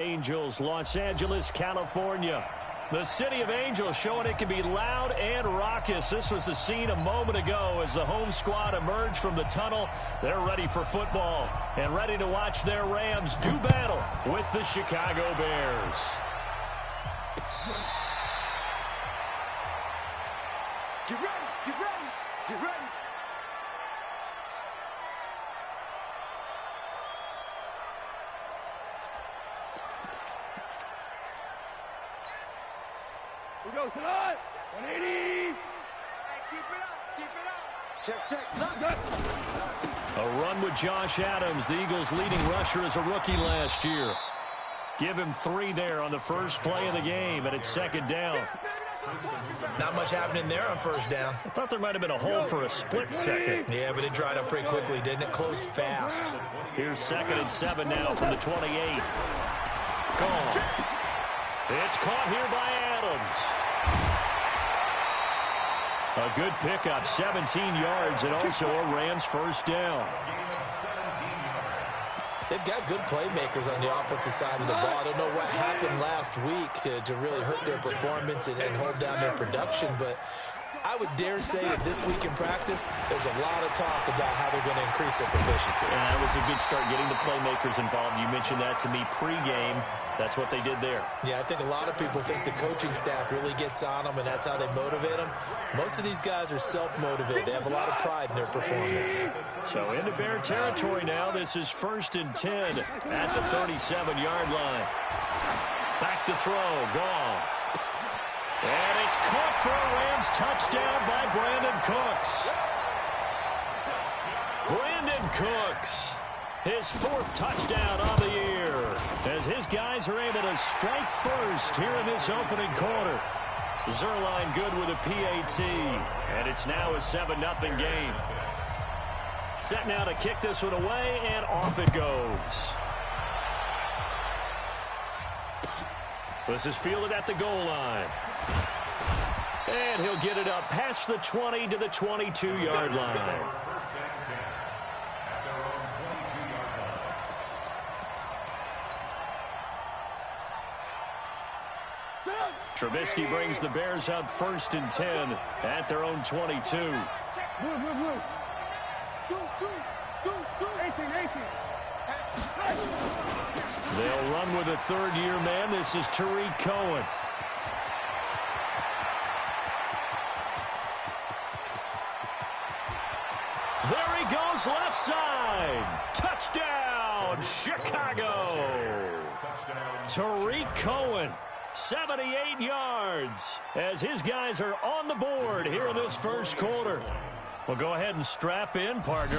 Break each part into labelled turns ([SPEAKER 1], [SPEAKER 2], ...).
[SPEAKER 1] Angels, Los Angeles, California. The city of Angels showing it can be loud and raucous. This was the scene a moment ago as the home squad emerged from the tunnel. They're ready for football and ready to watch their Rams do battle with the Chicago Bears.
[SPEAKER 2] Get ready, get ready, get ready. We go tonight. 180. Hey, keep it up. Check, check.
[SPEAKER 1] A run with Josh Adams, the Eagles' leading rusher as a rookie last year. Give him 3 there on the first play of the game, and it's second down.
[SPEAKER 3] Not much happening there on first down.
[SPEAKER 1] I thought there might have been a hole for a split second.
[SPEAKER 3] Yeah, but it dried up pretty quickly, didn't it? Closed fast.
[SPEAKER 1] Here's 2nd and 7 now from the 28. Gone. It's caught here by Adams. A good pickup, 17 yards, and also a Rams first down.
[SPEAKER 3] They've got good playmakers on the offensive side of the ball. I don't know what happened last week to really hurt their performance and hold down their production, but I would dare say that this week in practice, there's a lot of talk about how they're going to increase their proficiency.
[SPEAKER 1] And that was a good start, getting the playmakers involved. You mentioned that to me pregame. That's what they did there.
[SPEAKER 3] Yeah, I think a lot of people think the coaching staff really gets on them, and that's how they motivate them. Most of these guys are self-motivated. They have a lot of pride in their performance. So
[SPEAKER 1] into Bear territory now. This is 1st and 10 at the 37-yard line. Back to throw. Goff. And it's caught for a Rams touchdown by Brandon Cooks. Brandon Cooks, his 4th touchdown on the year, as his guys are able to strike first here in this opening quarter. Zerline good with a PAT, and it's now a 7-0 game. Set now to kick this one away, and off it goes. This is fielded at the goal line. And he'll get it up past the 20 to the 22-yard line. Trubisky brings the Bears up 1st and 10 at their own 22. They'll run with a 3rd-year man. This is Tariq Cohen. There he goes, left side. Touchdown, Chicago. Tariq Cohen, 78 yards, as his guys are on the board here in this first quarter. Well, go ahead and strap in, partner.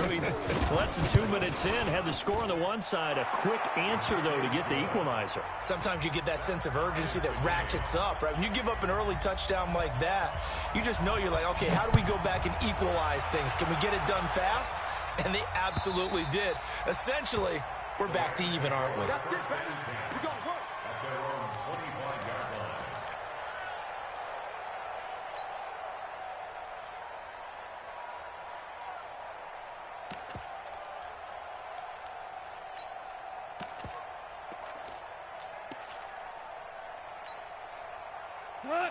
[SPEAKER 1] Less than 2 minutes in, had the score on the one side. A quick answer, though, to get the equalizer.
[SPEAKER 3] Sometimes you get that sense of urgency that ratchets up, right? When you give up an early touchdown like that, you just know you're like, okay, how do we go back and equalize things? Can we get it done fast? And they absolutely did. Essentially, we're back to even, aren't we?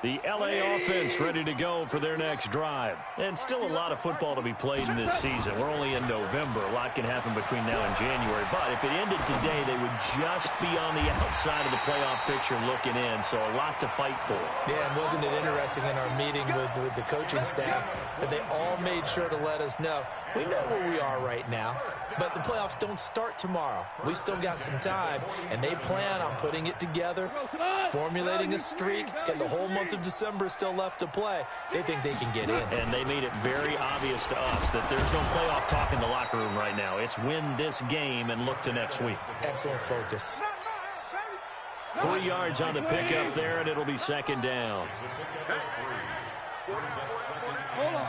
[SPEAKER 1] The LA offense ready to go for their next drive. And still a lot of football to be played in this season. We're only in November. A lot can happen between now and January. But if it ended today, they would just be on the outside of the playoff picture looking in. So a lot to fight for.
[SPEAKER 3] Yeah, and wasn't it interesting in our meeting with the coaching staff that they all made sure to let us know, we know where we are right now, but the playoffs don't start tomorrow. We still got some time, and they plan on putting it together, formulating a streak, and the whole month of December is still left to play. They think they can get in.
[SPEAKER 1] And they made it very obvious to us that there's no playoff talk in the locker room right now. It's win this game and look to next week.
[SPEAKER 3] Excellent focus.
[SPEAKER 1] 3 yards on the pickup there, and it'll be 2nd down.
[SPEAKER 2] Hold on.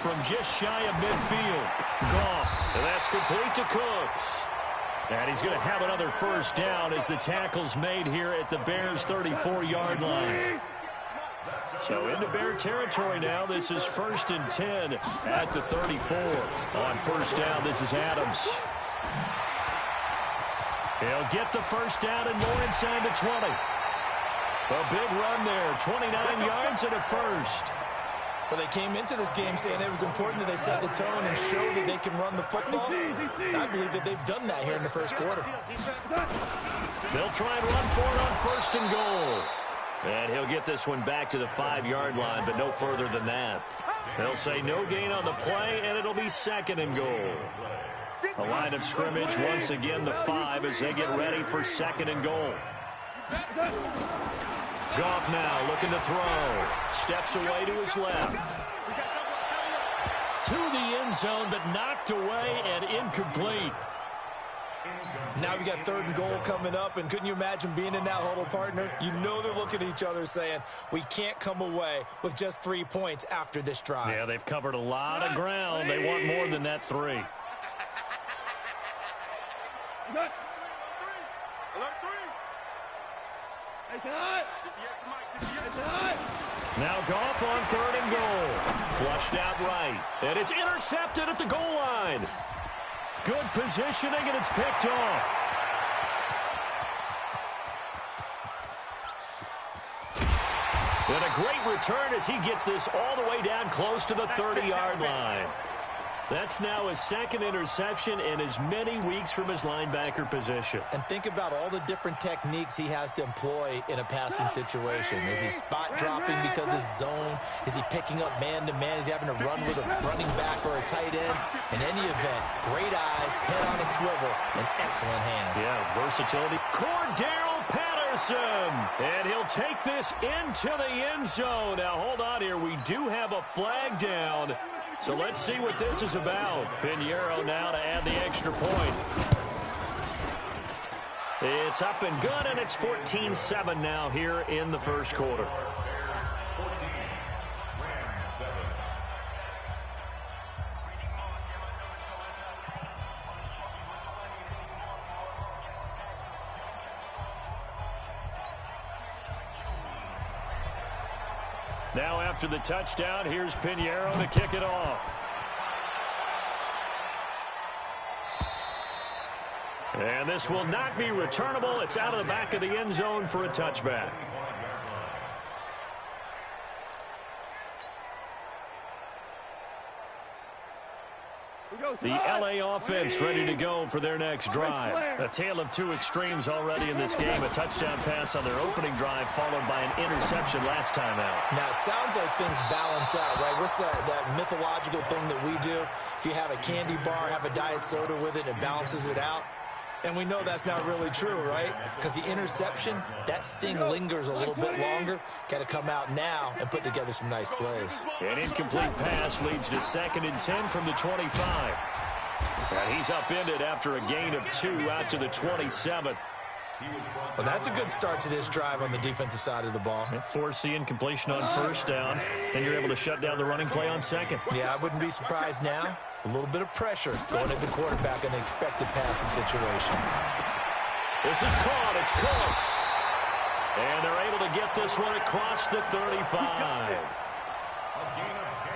[SPEAKER 1] From just shy of midfield, Goff, and that's complete to Cooks. And he's going to have another first down as the tackle's made here at the Bears' 34-yard line. So into Bear territory now. This is 1st and 10 at the 34. On first down, this is Adams. He'll get the first down and more inside the 20. A big run there, 29 yards and a first.
[SPEAKER 3] Well, they came into this game saying it was important that they set the tone and show that they can run the football. I believe that they've done that here in the first quarter.
[SPEAKER 1] They'll try and run for it on first and goal. And he'll get this one back to the 5-yard line, but no further than that. They'll say no gain on the play, and it'll be second and goal. A line of scrimmage, once again, the 5 as they get ready for second and goal. Goff now looking to throw. Steps away to his left. To the end zone, but knocked away and incomplete.
[SPEAKER 3] Now we got third and goal coming up, and couldn't you imagine being in that huddle, partner? You know they're looking at each other saying, we can't come away with just 3 points after this drive.
[SPEAKER 1] Yeah, they've covered a lot of ground. They want more than that 3. Now Goff on third and goal. Flushed out right. And it's intercepted at the goal line. Good positioning, and it's picked off. And a great return as he gets this all the way down close to the 30-yard line. That's now his second interception in as many weeks from his linebacker position.
[SPEAKER 3] And think about all the different techniques he has to employ in a passing situation. Is he spot dropping because it's zone? Is he picking up man-to-man? Is he having to run with a running back or a tight end? In any event, great eyes, head on a swivel, and excellent hands.
[SPEAKER 1] Yeah, versatility. Cordero Patterson. And he'll take this into the end zone. Now, hold on here. We do have a flag down. So let's see what this is about. Pinheiro now to add the extra point. It's up and good, and it's 14-7 now here in the first quarter. Now after the touchdown, here's Pinheiro to kick it off. And this will not be returnable. It's out of the back of the end zone for a touchback. The LA offense ready to go for their next drive. A tale of two extremes already in this game. A touchdown pass on their opening drive followed by an interception last time out.
[SPEAKER 3] Now, it sounds like things balance out, right? What's that mythological thing that we do? If you have a candy bar, have a diet soda with it, it balances it out. And we know that's not really true, right? Because the interception, that sting lingers a little bit longer. Got to come out now and put together some nice plays.
[SPEAKER 1] An incomplete pass leads to 2nd and 10 from the 25. And he's upended after a gain of 2 out to the 27.
[SPEAKER 3] Well, that's a good start to this drive on the defensive side of the ball.
[SPEAKER 1] Force the incompletion on first down. Then you're able to shut down the running play on second.
[SPEAKER 3] Yeah, I wouldn't be surprised now. A little bit of pressure going at the quarterback in an expected passing situation.
[SPEAKER 1] This is caught. It's Cooks. And they're able to get this one across the 35.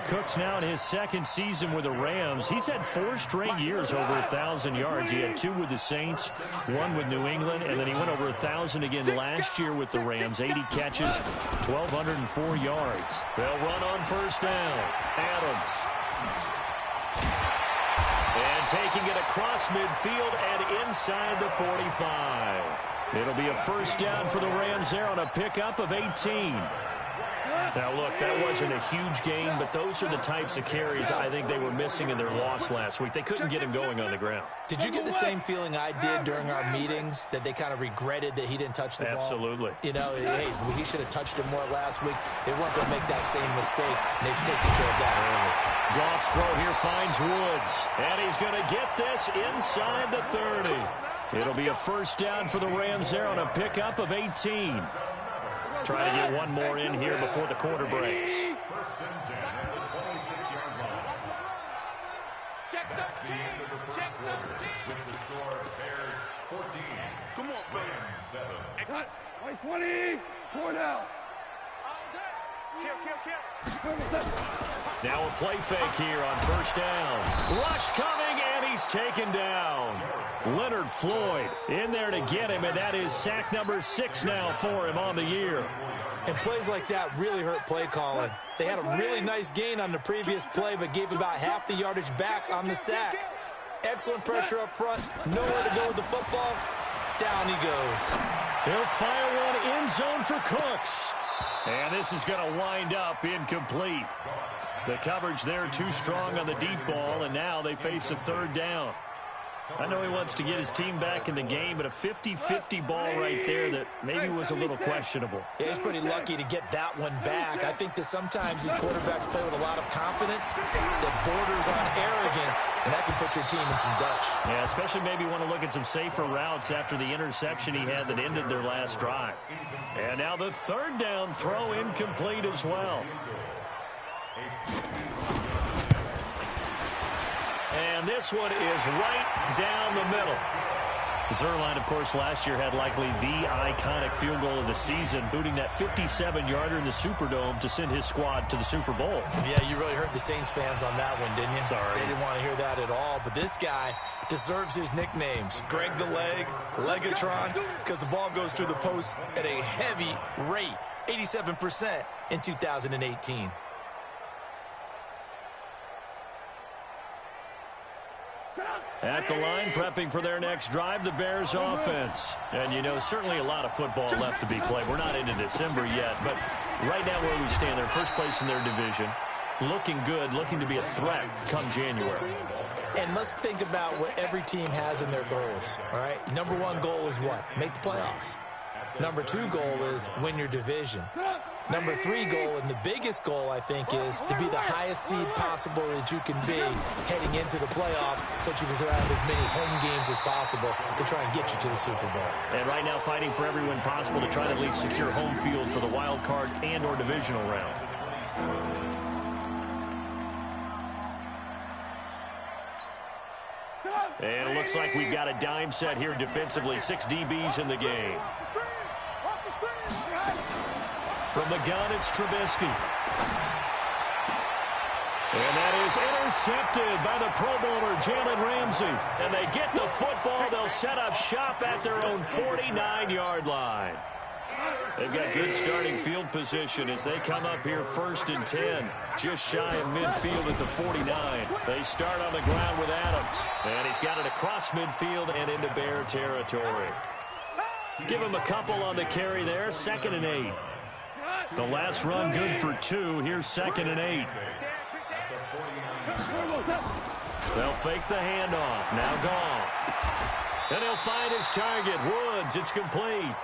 [SPEAKER 1] Cooks now in his second season with the Rams. He's had 4 straight years over 1,000 yards. He had 2 with the Saints, 1 with New England, and then he went over 1,000 again last year with the Rams. 80 catches, 1,204 yards. They'll run on first down. Adams. And taking it across midfield and inside the 45. It'll be a first down for the Rams there on a pickup of 18. Now, look, that wasn't a huge gain, but those are the types of carries I think they were missing in their loss last week. They couldn't get him going on the ground.
[SPEAKER 3] Did you get the same feeling I did during our meetings, that they kind of regretted that he didn't touch the ball?
[SPEAKER 1] Absolutely.
[SPEAKER 3] You know, hey, he should have touched it more last week. They weren't going to make that same mistake, and they've taken care of that early.
[SPEAKER 1] Goff's throw here finds Woods, and he's going to get this inside the 30. It'll be a first down for the Rams there on a pickup of 18. Trying to get one more in here before the quarter breaks.
[SPEAKER 2] First and 10 at the 26-yard line. Check 13. Check 13. With the score, Bears 14. Come on, Rams 7. Cut. 20. 4 down.
[SPEAKER 1] Now a play fake here on first down. Rush coming, and And he's taken down. Leonard Floyd in there to get him, and that is sack number 6 now for him on the year.
[SPEAKER 3] And plays like that really hurt play calling. They had a really nice gain on the previous play, but gave about half the yardage back on the sack. Excellent pressure up front. Nowhere to go with the football. Down he goes.
[SPEAKER 1] He'll fire one end zone for Cooks. And this is going to wind up incomplete. The coverage there too strong on the deep ball, and now they face a third down. I know he wants to get his team back in the game, but a 50-50 ball right there that maybe was a little questionable.
[SPEAKER 3] Yeah, he's pretty lucky to get that one back. I think that sometimes these quarterbacks play with a lot of confidence that borders on arrogance, and that can put your team in some Dutch.
[SPEAKER 1] Yeah, especially maybe want to look at some safer routes after the interception he had that ended their last drive. And now the third down throw incomplete as well. And this one is right down the middle. Zuerlein, of course, last year had likely the iconic field goal of the season, booting that 57-yarder in the Superdome to send his squad to the Super Bowl.
[SPEAKER 3] Yeah, you really hurt the Saints fans on that one, didn't you?
[SPEAKER 1] Sorry.
[SPEAKER 3] They didn't want to hear that at all. But this guy deserves his nicknames. Greg the Leg, Legatron, because the ball goes through the post at a heavy rate, 87% in 2018.
[SPEAKER 1] At the line, prepping for their next drive, the Bears offense. And, you know, certainly a lot of football left to be played. We're not into December yet, but right now where we stand, they're first place in their division. Looking good, looking to be a threat come January.
[SPEAKER 3] And let's think about what every team has in their goals, all right? Number one goal is what? Make the playoffs. Number two goal is win your division. Number three goal, and the biggest goal, I think, is to be the highest seed possible that you can be heading into the playoffs so that you can have as many home games as possible to try and get you to the Super Bowl.
[SPEAKER 1] And right now fighting for every win possible to try to at least secure home field for the wild card and or divisional round. And it looks like we've got a dime set here defensively. 6 DBs in the game. From the gun, it's Trubisky. And that is intercepted by the Pro Bowler, Jalen Ramsey. And they get the football. They'll set up shop at their own 49-yard line. They've got good starting field position as they come up here 1st and 10. Just shy of midfield at the 49. They start on the ground with Adams. And he's got it across midfield and into Bear territory. Give him a couple on the carry there. 2nd and 8. The last run good for 2. Here's 2nd and 8. They'll fake the handoff. Now Goff. And he'll find his target. Woods. It's complete.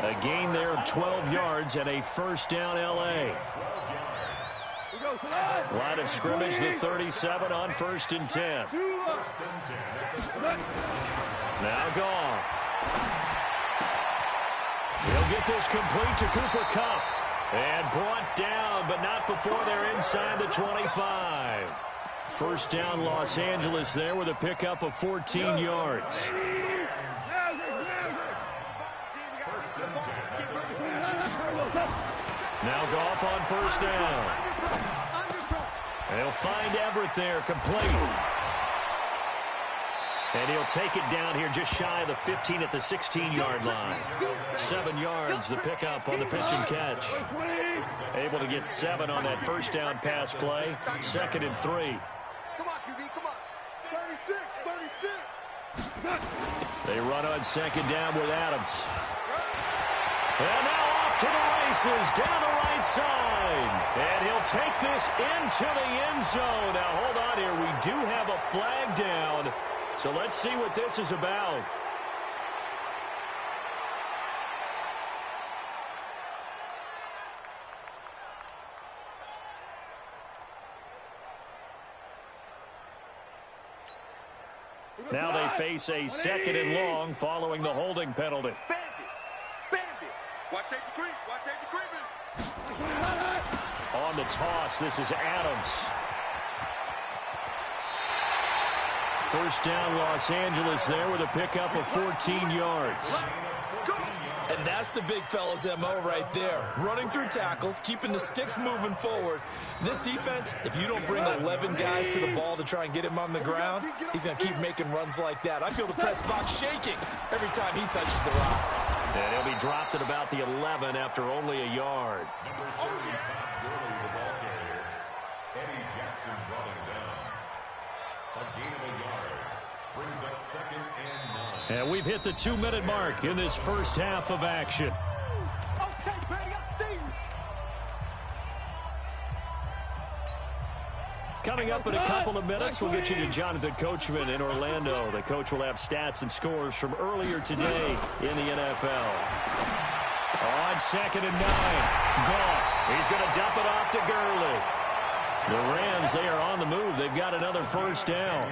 [SPEAKER 1] A gain there of 12 yards and a first down L.A. Line of scrimmage, the 37 on 1st and 10. Now Goff. He'll get this complete to Cooper Kupp. And brought down, but not before they're inside the 25. First down Los Angeles there with a pickup of 14 yards. Now Goff on 1st down. They'll find Everett there, complete. And he'll take it down here just shy of the 15 at the 16-yard line. 7 yards, the pickup on the pitch and catch. Able to get 7 on that first down pass play. 2nd and 3.
[SPEAKER 2] Come on, QB, come on. 36, 36.
[SPEAKER 1] They run on 2nd down with Adams. And now off to the races, down the right side. And he'll take this into the end zone. Now, hold on here. We do have a flag down. So let's see what this is about. Now they face a 2nd and long following the holding penalty.
[SPEAKER 2] Bandit. Watch safety creep. Watch safety creeping.
[SPEAKER 1] On the toss, this is Adams. first down Los Angeles there with a pickup of 14 yards.
[SPEAKER 3] And that's the big fella's MO right there. Running through tackles, keeping the sticks moving forward. This defense, if you don't bring 11 guys to the ball to try and get him on the ground, he's going to keep making runs like that. I feel the press box shaking every time he touches the rock.
[SPEAKER 1] And he'll be dropped at about the 11 after only a yard.
[SPEAKER 2] Number 30, Todd Gurley, the ball carrier. Eddie Jackson brought him down. A gain of a yard. Brings up 2nd and 9.
[SPEAKER 1] And we've hit the 2-minute mark in this first half of action.
[SPEAKER 4] Okay, buddy, I see you.
[SPEAKER 1] Coming up in a couple of minutes, we'll get you to Jonathan Coachman in Orlando. The coach will have stats and scores from earlier today in the NFL. On 2nd and 9, Goff. He's going to dump it off to Gurley. The Rams, they are on the move. They've got another first down.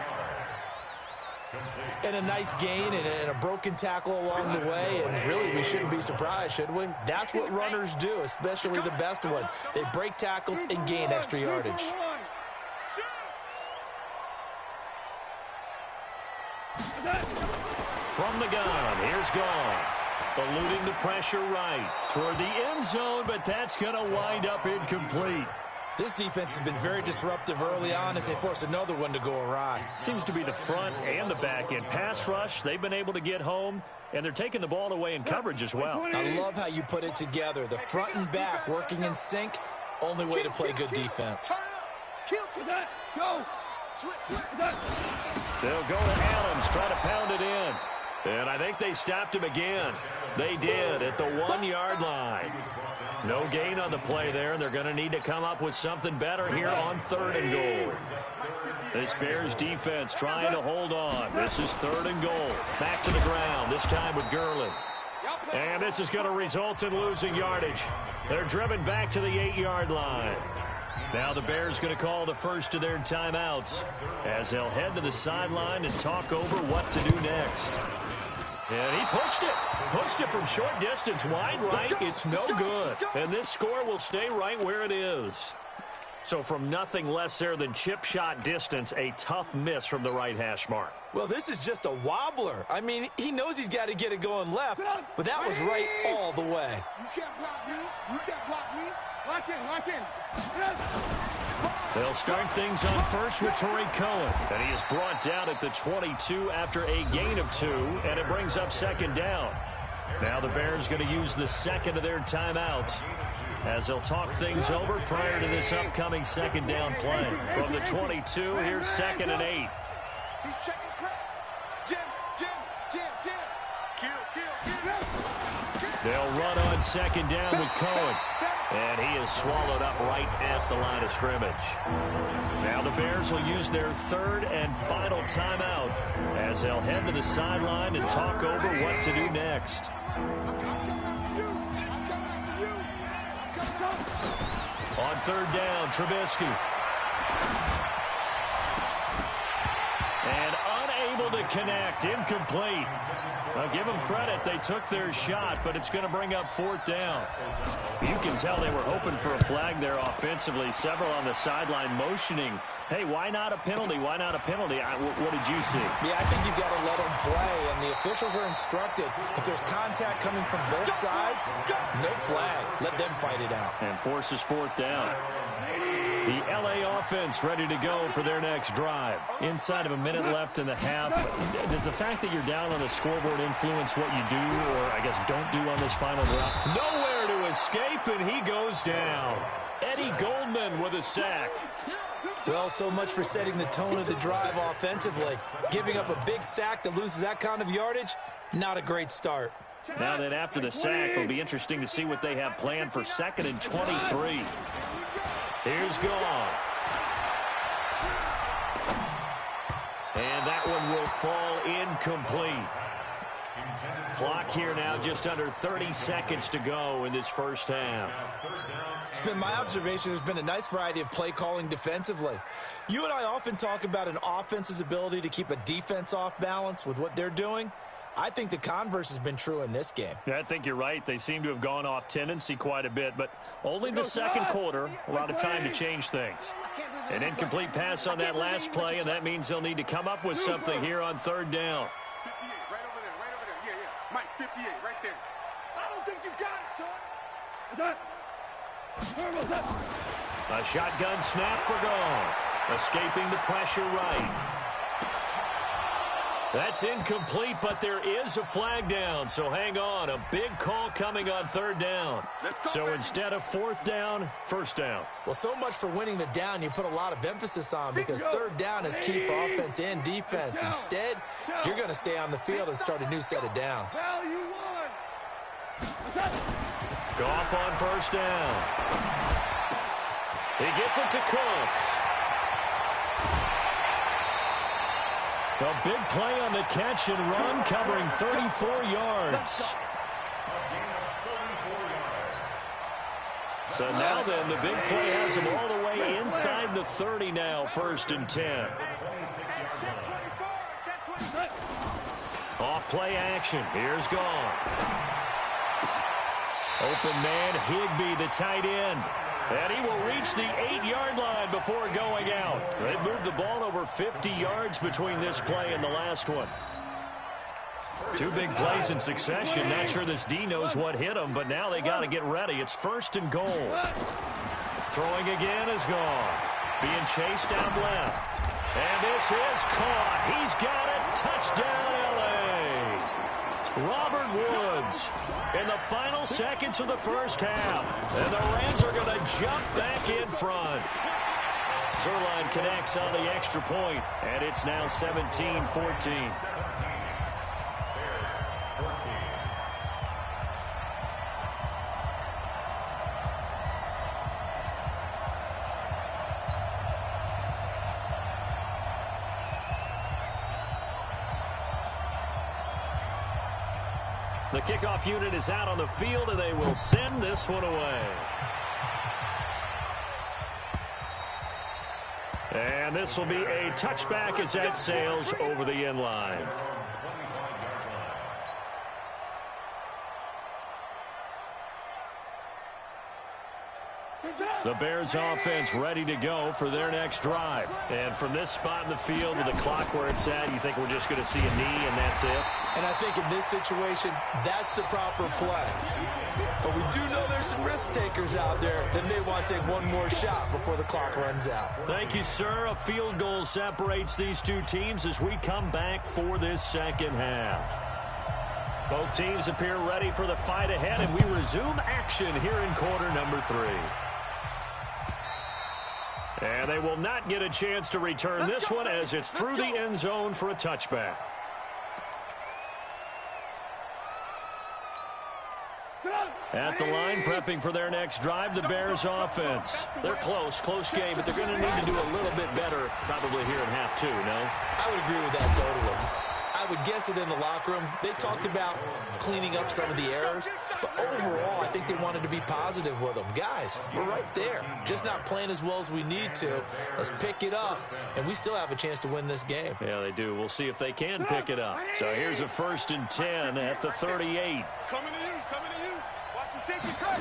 [SPEAKER 3] And a nice gain and a broken tackle along the way. And really, we shouldn't be surprised, should we? That's what runners do, especially the best ones. They break tackles and gain extra yardage.
[SPEAKER 1] From the gun, here's Goff. Eluding the pressure right toward the end zone, but that's going to wind up incomplete.
[SPEAKER 3] This defense has been very disruptive early on as they force another one to go awry.
[SPEAKER 1] Seems to be the front and the back end. Pass rush, they've been able to get home, and they're taking the ball away in coverage as well.
[SPEAKER 3] I love how you put it together. The front and back working in sync, only way to play good defense.
[SPEAKER 4] Go.
[SPEAKER 1] They'll go to Adams, try to pound it in. And I think they stopped him again. They did at the 1-yard line. No gain on the play there. They're going to need to come up with something better here on 3rd and goal. This Bears defense trying to hold on. This is 3rd and goal. Back to the ground, this time with Gurley. And this is going to result in losing yardage. They're driven back to the 8-yard line. Now the Bears going to call the first of their timeouts as they'll head to the sideline and talk over what to do next. And he pushed it from short distance, wide right. It's no good. And this score will stay right where it is. So from nothing less there than chip shot distance, a tough miss from the right hash mark.
[SPEAKER 3] Well, this is just a wobbler. I mean, he knows he's got to get it going left, but that was right all the way.
[SPEAKER 4] You can't block me. You can't block me. Lock in.
[SPEAKER 1] They'll start things on first with Tariq Cohen. And he is brought down at the 22 after a gain of 2, and it brings up 2nd down. Now the Bears going to use the second of their timeouts as they'll talk things over prior to this upcoming 2nd down play. From the 22, here's 2nd and 8.
[SPEAKER 4] He's checking crap. Jim. Kill.
[SPEAKER 1] They'll run on 2nd down with Cohen. And he is swallowed up right at the line of scrimmage. Now the Bears will use their 3rd and final timeout as they'll head to the sideline and talk over what to do next. On 3rd down, Trubisky. And unable to connect, incomplete. I'll give them credit. They took their shot, but it's going to bring up 4th down. You can tell they were hoping for a flag there offensively. Several on the sideline motioning, hey, why not a penalty? Why not a penalty? What did you see?
[SPEAKER 3] Yeah, I think you've got to let them play, and the officials are instructed. If there's contact coming from both sides, no flag. Let them fight it out.
[SPEAKER 1] And forces 4th down. The L.A. offense ready to go for their next drive. Inside of a minute left in the half, does the fact that you're down on the scoreboard influence what you do, or I guess don't do on this final drive? Nowhere to escape, and he goes down. Eddie Goldman with a sack.
[SPEAKER 3] Well, so much for setting the tone of the drive offensively. Giving up a big sack that loses that kind of yardage, not a great start.
[SPEAKER 1] Now that after the sack, it'll be interesting to see what they have planned for 2nd and 23. Here's Goff. And that one will fall incomplete. Clock here now just under 30 seconds to go in this first half.
[SPEAKER 3] It's been my observation there's been a nice variety of play calling defensively. You and I often talk about an offense's ability to keep a defense off balance with what they're doing. I think the converse has been true in this game.
[SPEAKER 1] Yeah, I think you're right. They seem to have gone off tendency quite a bit, but only the second quarter, a lot of time to change things. An incomplete pass on that last play, and that means they'll need to come up with something here on third down.
[SPEAKER 4] 58, right over there, right over there. Yeah. Mike, 58, right there. I don't think you got it, son.
[SPEAKER 1] A shotgun snap for Goff, escaping the pressure right. That's incomplete, but there is a flag down, so hang on. A big call coming on third down. So instead of fourth down, first down.
[SPEAKER 3] Well, so much for winning the down you put a lot of emphasis on because third down is key for offense and defense. Instead, you're going to stay on the field and start a new set of downs.
[SPEAKER 1] Goff on first down. He gets it to Cooks. A big play on the catch and run, covering 34 yards. So now then, the big play has him all the way inside the 30 now, 1st and 10. Off play action. Here's Goff. Open man, Higbee, the tight end. And he will reach the 8-yard line before going out. They've moved the ball over 50 yards between this play and the last one. Two big plays in succession. Not sure this D knows what hit him, but now they got to get ready. It's 1st and goal. Throwing again is Goff. Being chased down left. And this is caught. He's got it. Touchdown, L.A. Robert Woods in the final seconds of the first half. And the Rams are going to jump back in front. Zerline connects on the extra point, and it's now 17-14. The kickoff unit is out on the field, and they will send this one away. And this will be a touchback as that sails over the end line. The Bears offense ready to go for their next drive. And from this spot in the field with the clock where it's at, you think we're just going to see a knee and that's it?
[SPEAKER 3] And I think in this situation, that's the proper play. But we do know there's some risk takers out there that may want to take one more shot before the clock runs out.
[SPEAKER 1] Thank you, sir. A field goal separates these two teams as we come back for this second half. Both teams appear ready for the fight ahead, and we resume action here in quarter number 3. And they will not get a chance to return this one as it's through the end zone for a touchback. At the line, prepping for their next drive, the Bears offense. They're close game, but they're going to need to do a little bit better probably here in half 2, no?
[SPEAKER 3] I would agree with that totally. I would guess it in the locker room. They talked about cleaning up some of the errors, but overall, I think they wanted to be positive with them. Guys, we're right there. Just not playing as well as we need to. Let's pick it up, and we still have a chance to win this game.
[SPEAKER 1] Yeah, they do. We'll see if they can pick it up. So here's a 1st and 10 at the 38.
[SPEAKER 4] Coming to you. Watch the safety cut.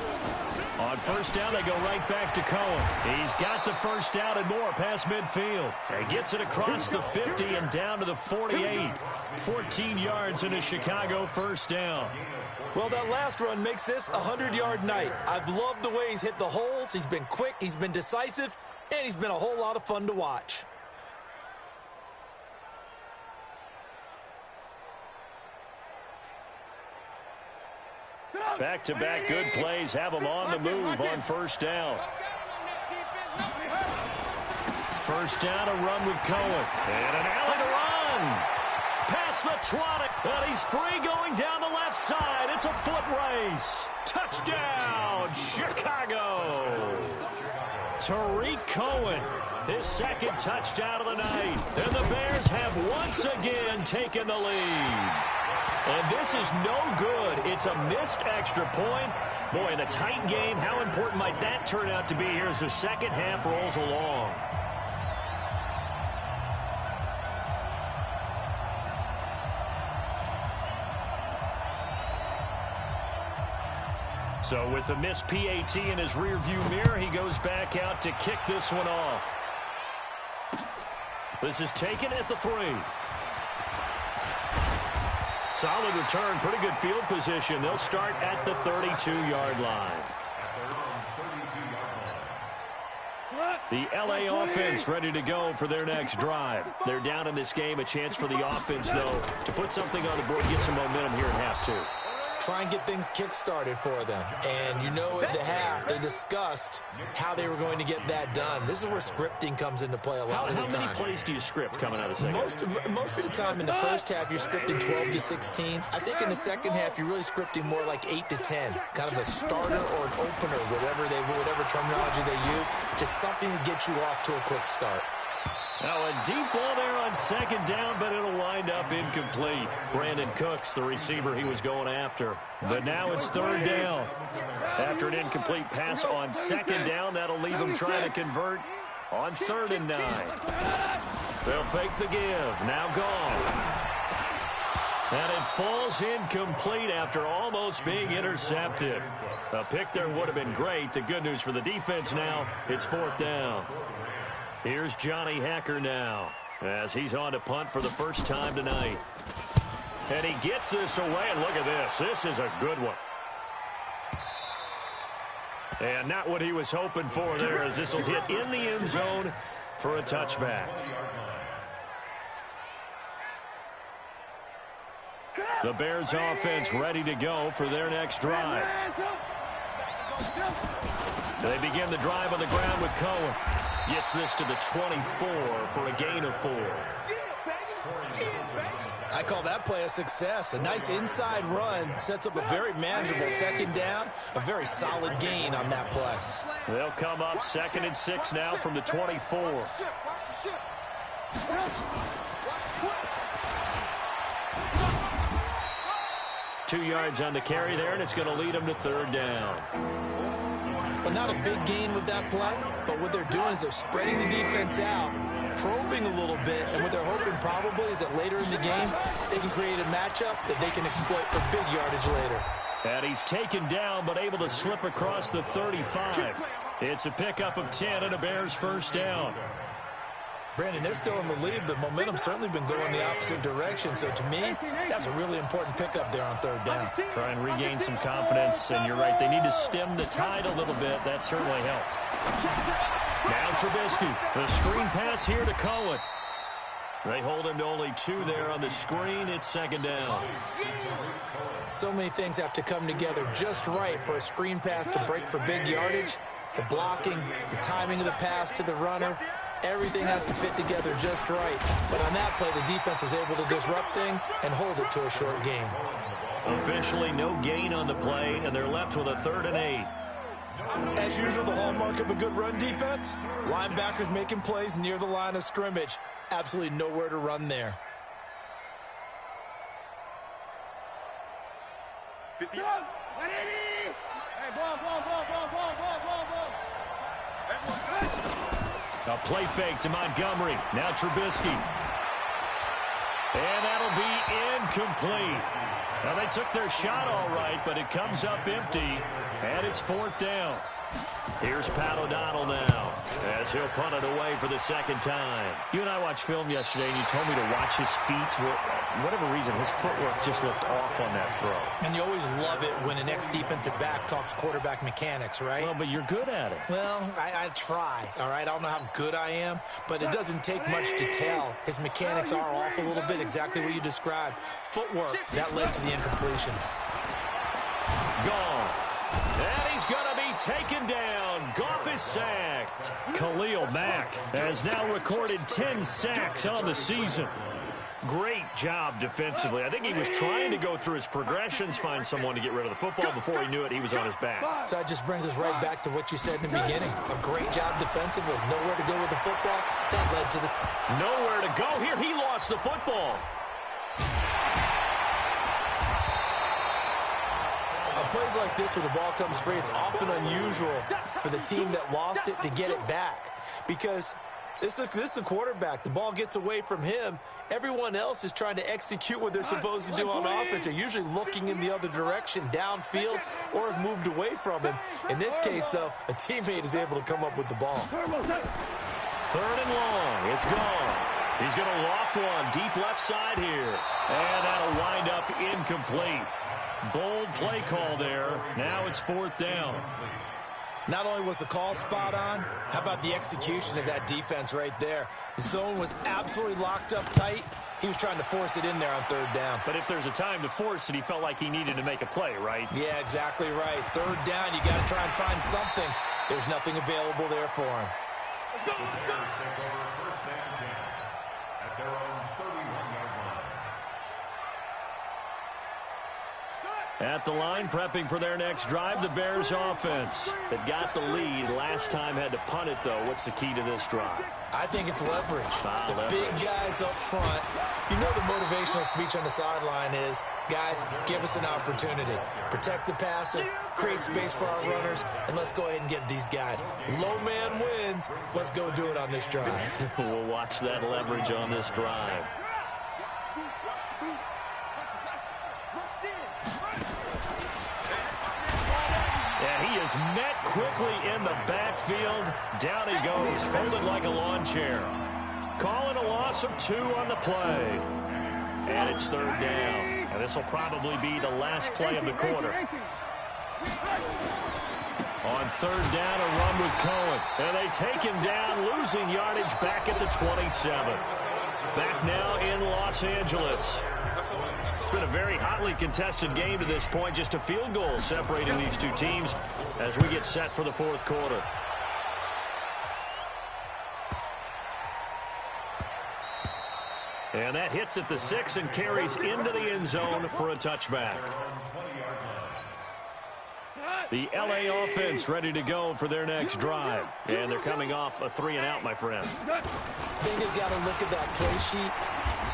[SPEAKER 1] On first down, they go right back to Cohen. He's got the first down and more past midfield. He gets it across the 50 and down to the 48. 14 yards in a Chicago first down.
[SPEAKER 3] Well, that last run makes this a 100-yard night. I've loved the way he's hit the holes. He's been quick, he's been decisive, and he's been a whole lot of fun to watch.
[SPEAKER 1] Back-to-back good plays have him on the move on first down. First down, a run with Cohen. And an alley to run. Past the 20. And he's free going down the left side. It's a foot race. Touchdown, Chicago. Tariq Cohen, his second touchdown of the night. And the Bears have once again taken the lead. And this is no good. It's a missed extra point. Boy, in a tight game, how important might that turn out to be here as the second half rolls along? So with the missed PAT in his rearview mirror, he goes back out to kick this one off. This is taken at the 3. Solid return, pretty good field position. They'll start at the 32-yard line. The LA offense ready to go for their next drive. They're down in this game. A chance for the offense, though, to put something on the board, get some momentum here in half 2.
[SPEAKER 3] Try and get things kick-started for them. And you know at the half, they discussed how they were going to get that done. This is where scripting comes into play a lot of the time.
[SPEAKER 1] How many plays do you script coming out of the second?
[SPEAKER 3] Most of the time in the first half, you're scripting 12 to 16. I think in the second half, you're really scripting more like 8 to 10. Kind of a starter or an opener, whatever terminology they use. Just something to get you off to a quick start.
[SPEAKER 1] Now a deep ball there on second down, but it'll wind up incomplete. Brandon Cooks, the receiver he was going after. But now it's third down. After an incomplete pass on second down, that'll leave him trying to convert on 3rd and 9. They'll fake the give. Now gone. And it falls incomplete after almost being intercepted. A pick there would have been great. The good news for the defense now, it's 4th down. Here's Johnny Hacker now as he's on to punt for the first time tonight. And he gets this away, and look at this. This is a good one. And not what he was hoping for there, as this will hit in the end zone for a touchback. The Bears offense ready to go for their next drive. They begin the drive on the ground with Cohen. Gets this to the 24 for a gain of 4.
[SPEAKER 3] I call that play a success. A nice inside run sets up a very manageable second down. A very solid gain on that play.
[SPEAKER 1] They'll come up 2nd and 6 now from the 24. 2 yards on the carry there, and it's going to lead them to 3rd down.
[SPEAKER 3] Well, not a big gain with that play, but what they're doing is they're spreading the defense out, probing a little bit, and what they're hoping probably is that later in the game, they can create a matchup that they can exploit for big yardage later.
[SPEAKER 1] And he's taken down, but able to slip across the 35. It's a pickup of 10 and a Bears first down.
[SPEAKER 3] Brandon, they're still in the lead, but momentum's certainly been going the opposite direction. So to me, that's a really important pickup there on 3rd down.
[SPEAKER 1] Try and regain some confidence, and you're right. They need to stem the tide a little bit. That certainly helped. Now Trubisky, the screen pass here to Cohen. They hold him to only 2 there on the screen. It's 2nd down.
[SPEAKER 3] So many things have to come together just right for a screen pass to break for big yardage. The blocking, the timing of the pass to the runner. Everything has to fit together just right. But on that play, the defense was able to disrupt things and hold it to a short gain.
[SPEAKER 1] Officially no gain on the play, and they're left with a 3rd and 8.
[SPEAKER 3] As usual, the hallmark of a good run defense, linebackers making plays near the line of scrimmage. Absolutely nowhere to run there.
[SPEAKER 4] 50.
[SPEAKER 1] A play fake to Montgomery. Now Trubisky. And that'll be incomplete. Now they took their shot all right, but it comes up empty, and it's 4th down. Here's Pat O'Donnell now as he'll punt it away for the 2nd time. You and I watched film yesterday, and you told me to watch his feet. For whatever reason, his footwork just looked off on that throw.
[SPEAKER 3] And you always love it when an ex-defensive back talks quarterback mechanics, right?
[SPEAKER 1] Well, but you're good at it.
[SPEAKER 3] Well, I try, all right? I don't know how good I am, but it doesn't take much to tell. His mechanics are off a little bit, exactly what you described. Footwork, that led to the incompletion.
[SPEAKER 1] Gone. And he's going to be taken down. Goff is sacked. Khalil Mack has now recorded 10 sacks on the season. Great job defensively. I think he was trying to go through his progressions, find someone to get rid of the football. Before he knew it, he was on his back.
[SPEAKER 3] So that just brings us right back to what you said in the beginning. A great job defensively. Nowhere to go with the football. That led to this.
[SPEAKER 1] Nowhere to go. Here, he lost the football.
[SPEAKER 3] Plays like this where the ball comes free, it's often unusual for the team that lost it to get it back. Because This is a quarterback. The ball gets away from him. Everyone else is trying to execute what they're supposed to do on offense. They're usually looking in the other direction, downfield, or have moved away from him. In this case, though, a teammate is able to come up with the ball.
[SPEAKER 1] 3rd and long. It's gone. He's going to loft one deep left side here. And that'll wind up incomplete. Bold play call there. Now it's 4th down.
[SPEAKER 3] Not only was the call spot on, how about the execution of that defense right there? The zone was absolutely locked up tight. He was trying to force it in there on 3rd down.
[SPEAKER 1] But if there's a time to force it, he felt like he needed to make a play, right?
[SPEAKER 3] Yeah, exactly right. 3rd down, you got to try and find something. There's nothing available there for him.
[SPEAKER 2] The Bears take over 1st and 10 at their own 31-yard line.
[SPEAKER 1] At the line, prepping for their next drive, the Bears offense. That got the lead. Last time had to punt it, though. What's the key to this drive?
[SPEAKER 3] I think it's leverage. The
[SPEAKER 1] Leverage.
[SPEAKER 3] big guys up front. You know the motivational speech on the sideline is, guys, give us an opportunity. Protect the passer, create space for our runners, and let's go ahead and get these guys. Low man wins. Let's go do it on this drive.
[SPEAKER 1] We'll watch that leverage on this drive. He is met quickly in the backfield. Down he goes, folded like a lawn chair. Calling a loss of 2 on the play. And it's 3rd down. And this will probably be the last play of the quarter. On 3rd down, a run with Cohen. And they take him down, losing yardage back at the 27. Back now in Los Angeles. It's been a very hotly contested game to this point. Just a field goal separating these two teams as we get set for the 4th quarter. And that hits at the 6 and carries into the end zone for a touchback. The L.A. offense ready to go for their next drive. And they're coming off a 3-and-out, my friend.
[SPEAKER 3] I think they've got to look at that play sheet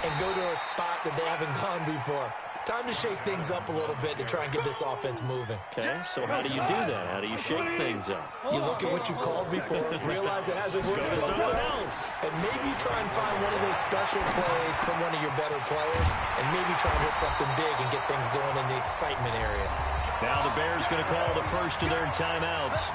[SPEAKER 3] and go to a spot that they haven't gone before. Time to shake things up a little bit to try and get this offense moving.
[SPEAKER 1] Okay, so how do you do that? How do you shake things up?
[SPEAKER 3] You look at what you've called before, realize it hasn't worked so well, and maybe try and find one of those special plays from one of your better players, and maybe try and hit something big and get things going in the excitement area.
[SPEAKER 1] Now the Bears going to call the first of their timeouts.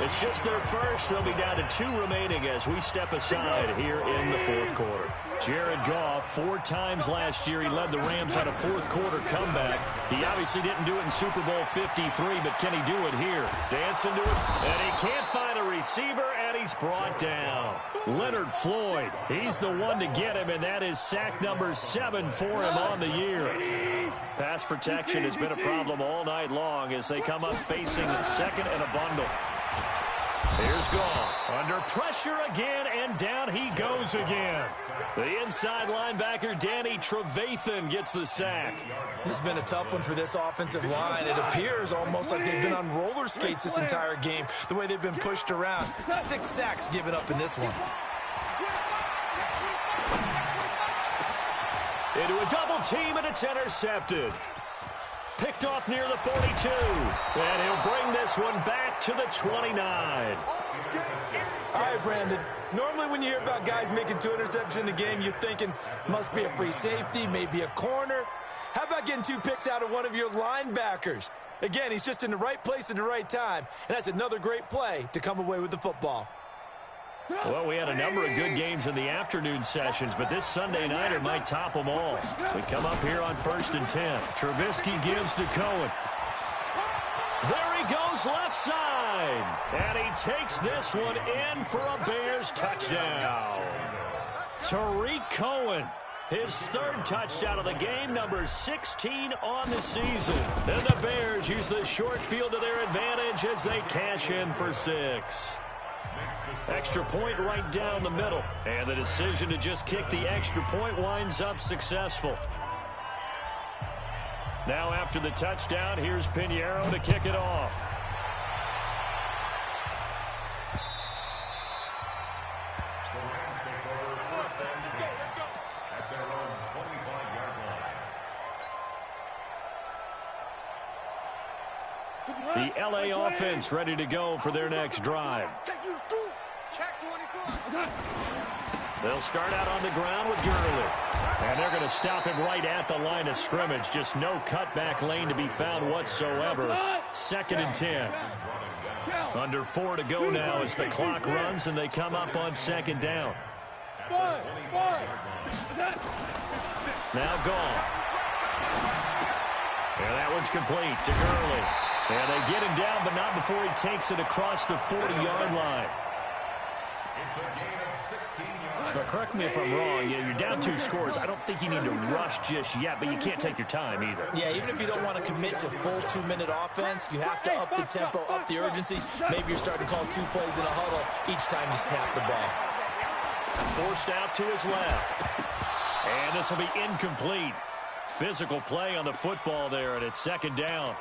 [SPEAKER 1] It's just their first. They'll be down to 2 remaining as we step aside here in the 4th quarter. Jared Goff, 4 times last year, he led the Rams on a 4th quarter comeback. He obviously didn't do it in Super Bowl 53, but can he do it here? Dancing to it, and he can't find a receiver, and he's brought down. Leonard Floyd, he's the one to get him, and that is sack number 7 for him on the year. Pass protection has been a problem all night long as they come up facing 2nd and a bundle. Here's Goff. Under pressure again, and down he goes again. The inside linebacker, Danny Trevathan, gets the sack.
[SPEAKER 3] This has been a tough one for this offensive line. It appears almost like they've been on roller skates this entire game, the way they've been pushed around. 6 sacks given up in this one.
[SPEAKER 1] Into a double team, and it's intercepted. Picked off near the 42. And he'll bring this one back to the 29.
[SPEAKER 3] All right, Brandon. Normally when you hear about guys making 2 interceptions in the game, you're thinking must be a free safety, maybe a corner. How about getting 2 picks out of one of your linebackers? Again, he's just in the right place at the right time. And that's another great play to come away with the football.
[SPEAKER 1] Well, we had a number of good games in the afternoon sessions, but this Sunday nighter might top them all. We come up here on 1st and 10. Trubisky gives to Cohen. There he goes left side. And he takes this one in for a Bears touchdown. Tariq Cohen, his 3rd touchdown of the game, number 16 on the season. And the Bears use the short field to their advantage as they cash in for 6. Extra point right down the middle. And the decision to just kick the extra point winds up successful. Now after the touchdown, here's Pinheiro to kick it off.
[SPEAKER 2] The Rams take over 1st and 10 at their own 25-yard line.
[SPEAKER 1] The L.A. offense ready to go for their next drive. They'll start out on the ground with Gurley. And they're going to stop him right at the line of scrimmage. Just no cutback lane to be found whatsoever. 2nd and 10. Under 4 to go now as the clock runs and they come up on 2nd down. Now Goff. And that one's complete to Gurley. And they get him down, but not before he takes it across the 40-yard line. But correct me if I'm wrong, you're down 2 scores. I don't think you need to rush just yet, but you can't take your time either.
[SPEAKER 3] Yeah, even if you don't want to commit to full 2-minute offense, you have to up the tempo, up the urgency. Maybe you're starting to call 2 plays in a huddle each time you snap the ball.
[SPEAKER 1] Forced out to his left. And this will be incomplete. Physical play on the football there, and it's 2nd down.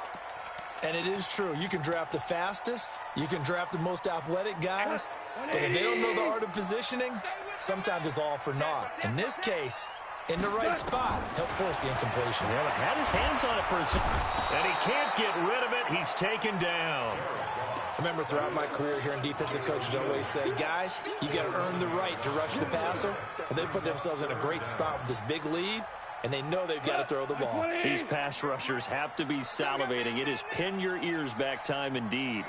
[SPEAKER 3] And it is true. You can draft the fastest. You can draft the most athletic guys. But if they don't know the art of positioning, sometimes it's all for naught. In this case, in the right spot, help force the incompletion.
[SPEAKER 1] Yeah, but had his hands on it for a second. And he can't get rid of it. He's taken down.
[SPEAKER 3] I remember throughout my career hearing defensive coaches always say, guys, you got to earn the right to rush the passer. And they put themselves in a great spot with this big lead, and they know they've got to throw the ball.
[SPEAKER 1] These pass rushers have to be salivating. It is pin your ears back time indeed.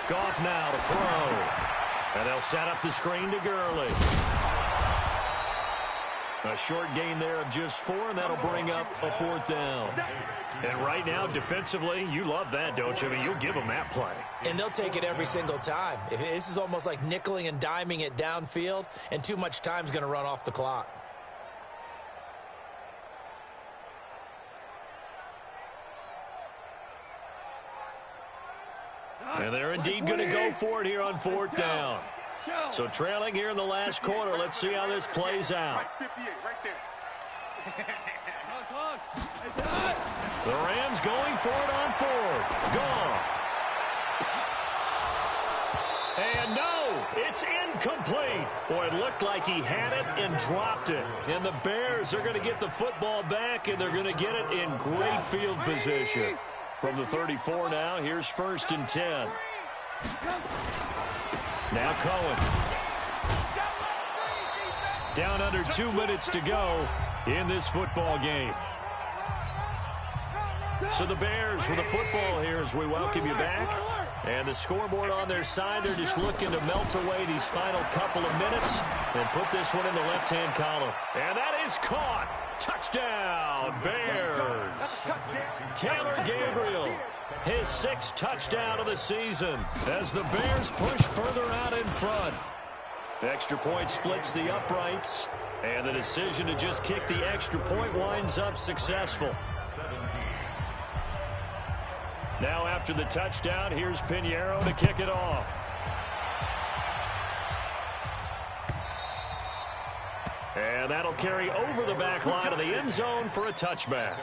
[SPEAKER 1] Goff now to throw. And they'll set up the screen to Gurley. A short gain there of just 4, and that'll bring up a 4th down. And right now, defensively, you love that, don't you? I mean, you'll give them that play.
[SPEAKER 3] And they'll take it every single time. This is almost like nickeling and diming it downfield, and too much time's going to run off the clock.
[SPEAKER 1] And they're indeed going to go for it here on 4th down. So trailing here in the last quarter. Let's see how this plays out. The Rams going for it on 4th. Goff. And no, it's incomplete. Boy, it looked like he had it and dropped it. And the Bears are going to get the football back, and they're going to get it in great field position. From the 34 now, here's 1st and 10. Now Cohen. Down under 2 minutes to go in this football game. So the Bears with the football here as we welcome you back. And the scoreboard on their side, they're just looking to melt away these final couple of minutes and put this one in the left-hand column. And that is caught. Touchdown, Bears. Taylor Gabriel, his 6th touchdown of the season as the Bears push further out in front. Extra point splits the uprights, and the decision to just kick the extra point winds up successful. Now after the touchdown, here's Pinheiro to kick it off. And that'll carry over the back line of the end zone for a touchback.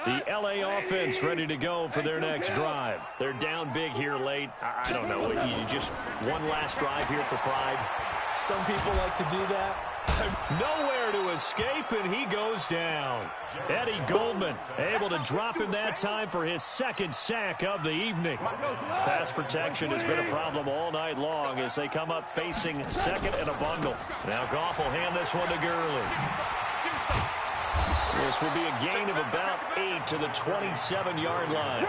[SPEAKER 1] The LA offense ready to go for their next drive. They're down big here late. I don't know. You just one last drive here for pride.
[SPEAKER 3] Some people like to do that.
[SPEAKER 1] Nowhere to escape, and he goes down. Eddie Goldman able to drop him that time for his 2nd sack of the evening. Pass protection has been a problem all night long as they come up facing 2nd and a bundle. Now Goff will hand this one to Gurley. This will be a gain of about 8 to the 27-yard line.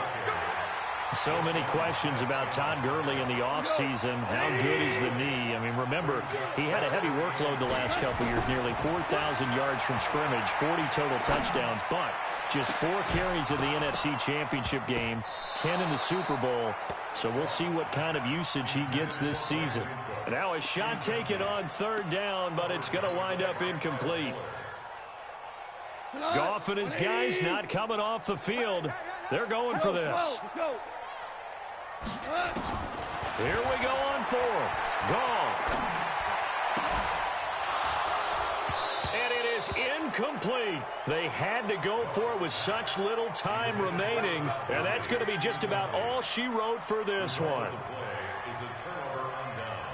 [SPEAKER 1] So many questions about Todd Gurley in the offseason. How good is the knee? I mean, remember, he had a heavy workload the last couple years, nearly 4,000 yards from scrimmage, 40 total touchdowns, but just 4 carries in the NFC Championship game, 10 in the Super Bowl. So we'll see what kind of usage he gets this season. Now a shot taken on 3rd down, but it's going to wind up incomplete. Goff and his guys not coming off the field. They're going for this. Here we go on 4th. Goff. And it is incomplete. They had to go for it with such little time remaining. And that's going to be just about all she wrote for this one.
[SPEAKER 2] a turnover on downs.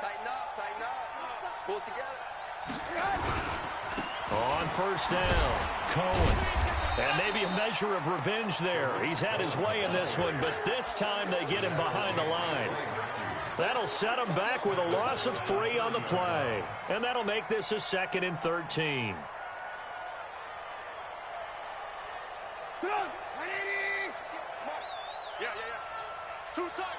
[SPEAKER 5] Tighten up, tighten up. Pull it together.
[SPEAKER 1] On first down, Cohen. And maybe a measure of revenge there. He's had his way in this one, but this time they get him behind the line. That'll set him back with a loss of 3 on the play. And that'll make this a 2nd and 13.
[SPEAKER 4] Two times.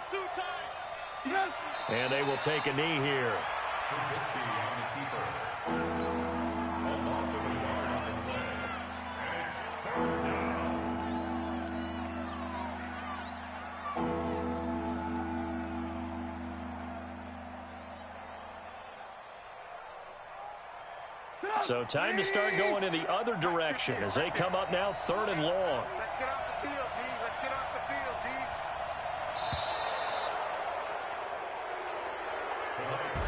[SPEAKER 1] And they will take a knee here.
[SPEAKER 2] Trubisky on the keeper. A loss of a yard on the play. And it's 3rd down.
[SPEAKER 1] So time to start going in the other direction as they come up now 3rd and long.
[SPEAKER 4] Let's get off the field, D. Let's get off the field, D.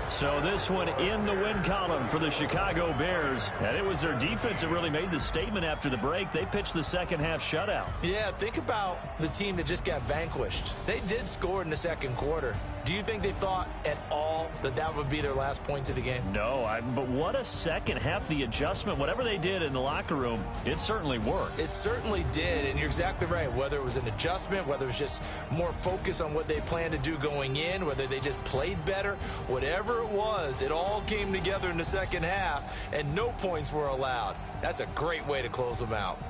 [SPEAKER 1] So this one in the win column for the Chicago Bears. And it was their defense that really made the statement after the break. They pitched the second half shutout.
[SPEAKER 3] Yeah, think about the team that just got vanquished. They did score in the second quarter. Do you think they thought at all that that would be their last points of the game?
[SPEAKER 1] No, but what a second half. The adjustment, whatever they did in the locker room, it certainly worked.
[SPEAKER 3] It certainly did, and you're exactly right. Whether it was an adjustment, whether it was just more focus on what they planned to do going in, whether they just played better, whatever it was, it all came together in the second half, and no points were allowed. That's a great way to close them out.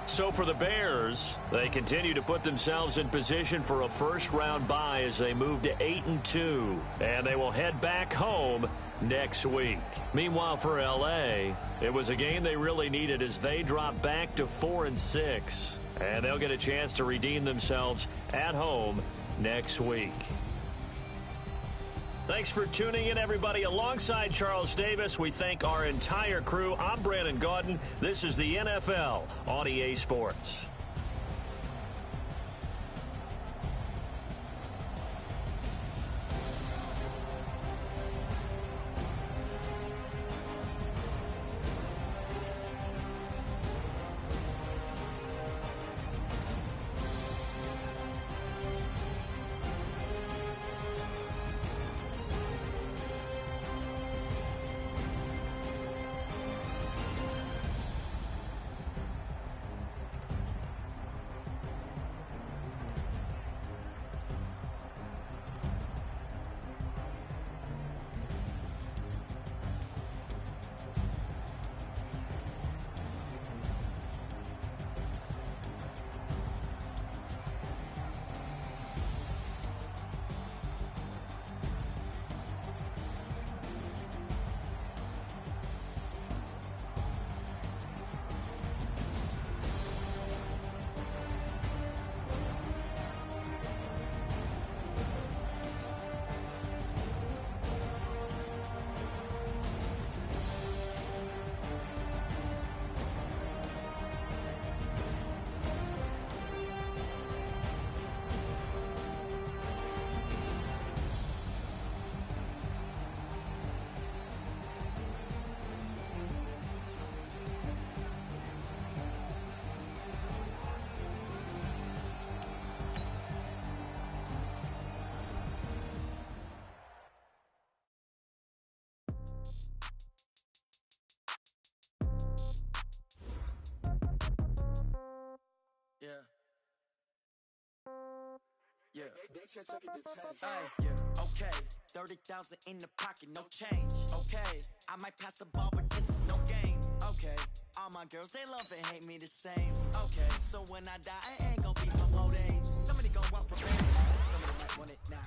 [SPEAKER 1] So for the Bears, they continue to put themselves in position for a first-round bye as they move to 8-2, and they will head back home next week. Meanwhile, for L.A., it was a game they really needed as they drop back to 4-6, and they'll get a chance to redeem themselves at home next week. Thanks for tuning in, everybody. Alongside Charles Davis, we thank our entire crew. I'm Brandon Gaudin. This is the NFL on EA Sports.
[SPEAKER 6] Yeah. Hey, yeah. Okay. 30,000 in the pocket, no change. Okay. I might pass the ball, but this is no game. Okay. All my girls, they love and hate me the same. Okay. So when I die, I ain't gonna be from old age. Somebody gon' want revenge. Somebody might want it now.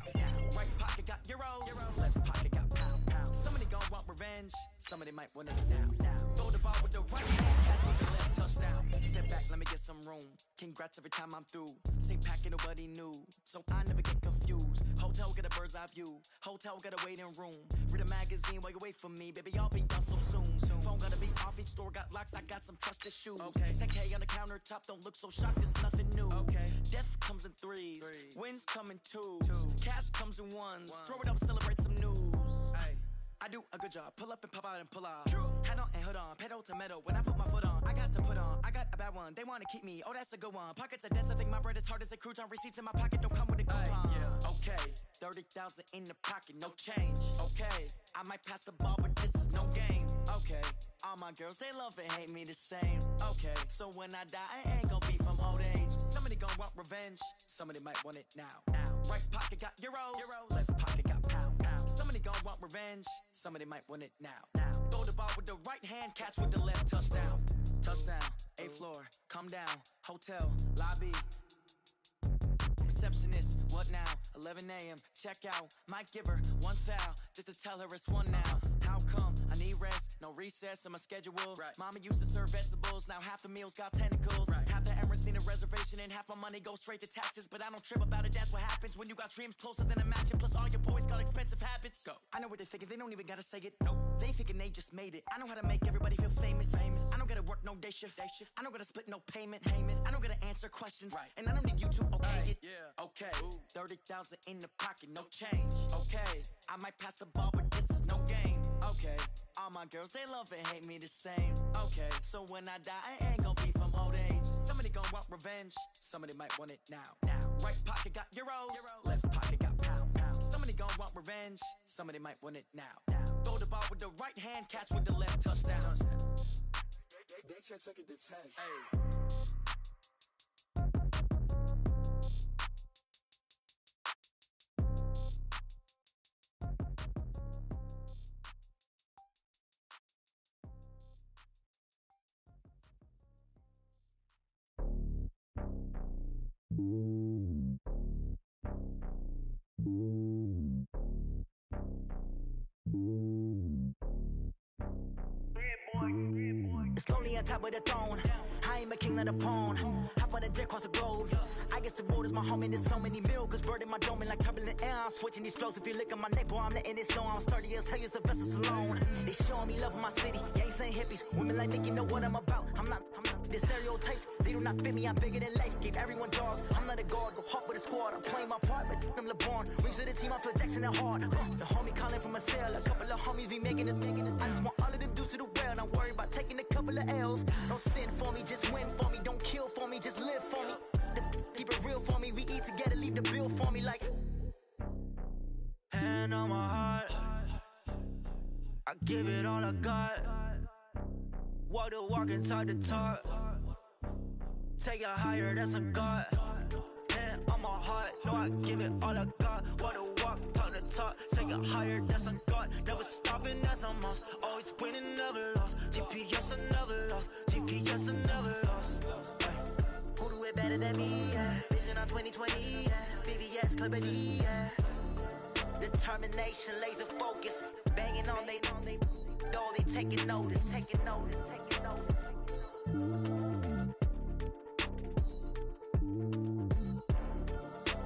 [SPEAKER 6] Right pocket got euros. Left pocket got pound. Somebody gon' want revenge. Somebody might want it now. Throw the ball with the right hand, catch with the left touchdown. Step back, let me get some room. Congrats every time I'm through. Same packet, nobody knew. So I never get confused. Hotel get a bird's eye view. Hotel got a waiting room. Read a magazine while you wait for me. Baby, I'll be done so soon. Phone gotta be off, each store got locks. I got some trusted shoes. Okay. 10K on the countertop, don't look so shocked, it's nothing new. Okay. Death comes in threes. Wins come in twos. Cash comes in ones. Throw it up, celebrate some news. Ay. I do a good job. Pull up and pop out and pull out. Head on and hood on, pedal to metal. When I put my foot on, I got to put on. I got a bad one. They want to keep me. Oh, that's a good one. Pockets are dense. I think my bread is hard as a crouton. Receipts in my pocket don't come with a coupon. Yeah. Okay, 30,000 in the pocket, no change. Okay, I might pass the ball, but this is no game. Okay, all my girls, they love and hate me the same. Okay, so when I die, I ain't gonna be from old age. Somebody gonna want revenge. Somebody might want it now. Right pocket got euros. Left pocket got pounds. Somebody gonna want revenge. Somebody might want it now. Throw the ball with the right hand, catch with the left. Touchdown. Touchdown. 8th floor. Come down. Hotel. Lobby. Receptionist, what now? 11 a.m. Check out. Might give her one foul just to tell her it's one now. How come? I need rest, no recess in my schedule. Right. Mama used to serve vegetables, now half the meals got tentacles. Right. Half the Emirates need a reservation and half my money goes straight to taxes. But I don't trip about it, that's what happens when you got dreams closer than a match. And plus all your boys got expensive habits. Go. I know what they're thinking, they don't even gotta say it. Nope. They thinking they just made it. I know how to make everybody feel famous. I don't gotta work no day shift. I don't gotta split no payment. I don't gotta answer questions. Right. And I don't need you to okay it. Yeah. Okay. 30,000 in the pocket, no change. Okay, I might pass the ball, but this is no game. Okay, all my girls, they love and hate me the same. Okay, so when I die, I ain't gonna be from old age. Somebody gonna want revenge. Somebody might want it now. Right pocket got euros. Left pocket got pounds. Somebody gonna want revenge. Somebody might want it now. Throw the ball with the right hand, catch with the left. Touchdown.
[SPEAKER 7] They check it to 10.
[SPEAKER 6] Hey.
[SPEAKER 8] It's lonely on top of the throne. I ain't a king of the pawn. Hop on a jet across the globe. I guess the road is my home and there's so many miracles burning my dome like turbulent air. I'm switching these flows. If you look at my neck, boy, I'm letting it slow. I'm sturdy as hell, it's a vessel alone. They showing me love in my city. Gang saying hippies. Women like me, you know what I'm about. I'm not the stereotypes. They do not fit me. I'm bigger than life. Gave everyone jaws. I'm not a guard. Go hard with a squad. I'm playing my part, but I'm LeBron. Wings of the team, I feel Jackson and hard. The homie calling from a cell. A couple of homies be making it. I just want all of them dudes to the well. Not worry about taking a couple of L's. Don't sin for me, just win for me. Don't kill for me, just live for me. Keep it real for me. We eat together, leave the bill for me like. Hand on my heart, I give it all I got. Walk the walk and talk the talk. Take it higher, that's a God. Hand on my heart, no, I give it all I got. Walk the walk, talk the talk. Take it higher, that's a God. Never stopping, that's a must. Always winning, never lost. GPS, I never lost. GPS, I never lost. Who do it better than me? Yeah. Vision on 2020. Yeah. VVS, Clarity. Yeah. Determination, laser focus. Banging on they door, they taking notice. Taking notice.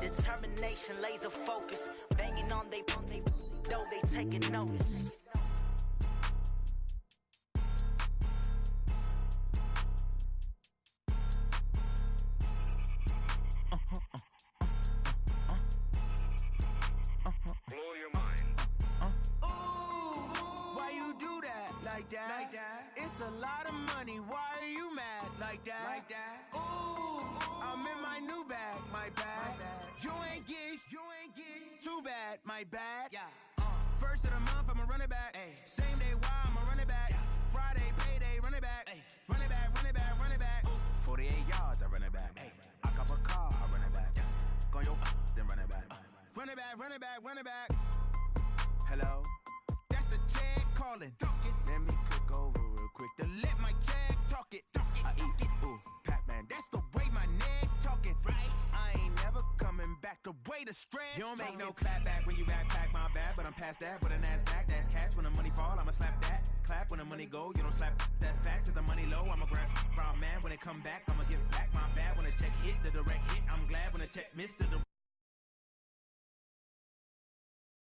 [SPEAKER 8] Determination, laser focus. Banging on they door, they taking notice.
[SPEAKER 2] Blow your mind.
[SPEAKER 9] Why you do that? Like that? It's a lot of money. Why are you mad? Like that? Ooh, I'm in my new bag. My bad. You ain't get too bad. My bad. Yeah. First of the month, I'ma run it back. Ay. Same day, why I'ma run it back. Yeah. Friday, payday, run it back. Ay. Run it back. 48 yards, I run it back. Ay. I cop a car, I run it back. Yeah. Go yo, then run it back. Run it back. Hello? That's the check calling. Let me click over real quick to let my check talk it. I eat it, ooh, Pac-Man. That's the way my neck talking. Right? I ain't never coming back the way the stress. You don't make no clap back when you backpack, my bad, but I'm past that. With a NASDAQ, that's cash. When the money fall, I'ma slap that. Clap when the money go, you don't slap. That's facts. If the money low, I'ma grab brown man. When it come back, I'ma give back my bad. When the check hit, the direct hit, I'm glad. When the check missed the